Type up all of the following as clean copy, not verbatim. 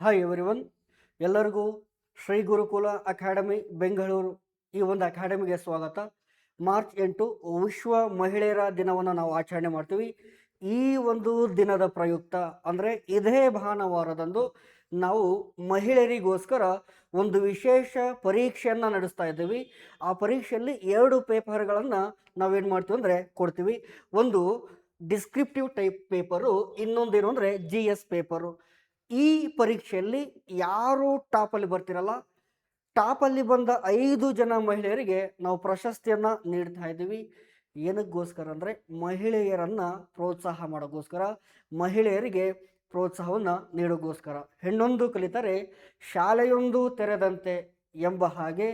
Hi everyone, ಎಲ್ಲರಿಗೂ ಶ್ರೀ ಗುರುಕುಲ academy Bengaluru ಈ ಒಂದು ಅಕಾಡೆಮಿಗೆ ಸ್ವಾಗತ. ಮಾರ್ಚ್ 8 ವಿಶ್ವ ಮಹಿಳೆಯರ ದಿನವನ್ನು ನಾವು ಆಚರಣೆ ಮಾಡ್ತೀವಿ. ಈ ಒಂದು ದಿನದ ಪ್ರಯುಕ್ತ ಅಂದರೆ ಇದೇ ಭಾನುವಾರದಂದು ನಾವು ಮಹಿಳೆಯರಿಗೋಸ್ಕರ ಒಂದು ವಿಶೇಷ ಪರೀಕ್ಷೆಯನ್ನು ನಡೆಸ್ತಾ ಇದ್ದೀವಿ. ಆ ಪರೀಕ್ಷೆಯಲ್ಲಿ 2 ಪೇಪರ್ಗಳನ್ನು ನಾವೇನು ಮಾಡ್ತೀವಿ ಅಂದರೆ ಕೊಡ್ತೀವಿ. ಒಂದು ಡಿಸ್ಕ್ರಿಪ್ಟಿವ್ ಟೈಪ್ ಪೇಪರು, ಇನ್ನೊಂದೇನು ಅಂದರೆ GS ಪೇಪರು. ಈ ಪರೀಕ್ಷೆಯಲ್ಲಿ ಯಾರು ಟಾಪಲ್ಲಿ ಬರ್ತಿರಲ್ಲ, ಟಾಪಲ್ಲಿ ಬಂದ 5 ಜನ ಮಹಿಳೆಯರಿಗೆ ನಾವು ಪ್ರಶಸ್ತಿಯನ್ನು ನೀಡ್ತಾ ಇದ್ದೀವಿ. ಏನಕ್ಕೋಸ್ಕರ ಅಂದರೆ ಮಹಿಳೆಯರನ್ನು ಪ್ರೋತ್ಸಾಹ ಮಾಡೋಕ್ಕೋಸ್ಕರ, ಮಹಿಳೆಯರಿಗೆ ಪ್ರೋತ್ಸಾಹವನ್ನು ನೀಡೋಕ್ಕೋಸ್ಕರ. ಹೆಣ್ಣೊಂದು ಕಲಿತರೆ ಶಾಲೆಯೊಂದು ತೆರೆದಂತೆ ಎಂಬ ಹಾಗೆ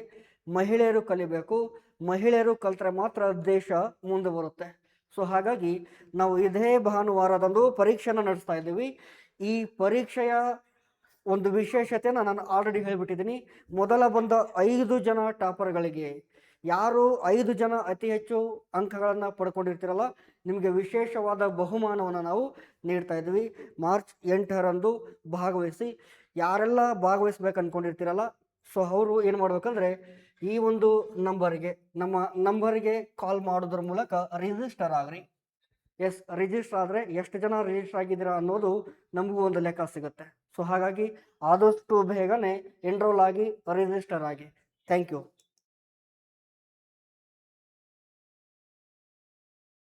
ಮಹಿಳೆಯರು ಕಲಿಬೇಕು. ಮಹಿಳೆಯರು ಕಲಿತರೆ ಮಾತ್ರ ದೇಶ ಮುಂದೆ ಬರುತ್ತೆ. ಸೊ ಹಾಗಾಗಿ ನಾವು ಇದೇ ಭಾನುವಾರದಂದು ಪರೀಕ್ಷೆಯನ್ನು ನಡೆಸ್ತಾ ಇದ್ದೀವಿ. ಈ ಪರೀಕ್ಷೆಯ ಒಂದು ವಿಶೇಷತೆಯನ್ನು ನಾನು ಆಲ್ರೆಡಿ ಹೇಳಿಬಿಟ್ಟಿದ್ದೀನಿ. ಮೊದಲ ಬಂದ 5 ಜನ ಟಾಪರ್ಗಳಿಗೆ, ಯಾರು 5 ಜನ ಅತಿ ಹೆಚ್ಚು ಅಂಕಗಳನ್ನು ಪಡ್ಕೊಂಡಿರ್ತೀರಲ್ಲ, ನಿಮಗೆ ವಿಶೇಷವಾದ ಬಹುಮಾನವನ್ನು ನಾವು ನೀಡ್ತಾ ಇದ್ವಿ. ಮಾರ್ಚ್ 8ರಂದು ಭಾಗವಹಿಸಿ. ಯಾರೆಲ್ಲ ಭಾಗವಹಿಸ್ಬೇಕು ಅಂದ್ಕೊಂಡಿರ್ತೀರಲ್ಲ, ಸೊ ಅವರು ಏನು ಮಾಡಬೇಕಂದ್ರೆ ಈ ಒಂದು ನಮ್ಮ ನಂಬರಿಗೆ ಕಾಲ್ ಮಾಡೋದ್ರ ಮೂಲಕ ರಿಜಿಸ್ಟರ್ ಆಗ್ರಿ. ರಿಜಿಸ್ಟರ್ ಆದರೆ ಎಷ್ಟು ಜನ ರಿಜಿಸ್ಟರ್ ಆಗಿದ್ದೀರಾ ಅನ್ನೋದು ನಮಗೂ ಒಂದು ಲೆಕ್ಕ ಸಿಗುತ್ತೆ. ಸೊ ಹಾಗಾಗಿ ಆದಷ್ಟು ಬೇಗನೆ ಎನ್ರೋಲ್ ಆಗಿ ರಿಜಿಸ್ಟರ್ ಆಗಿ. Thank you.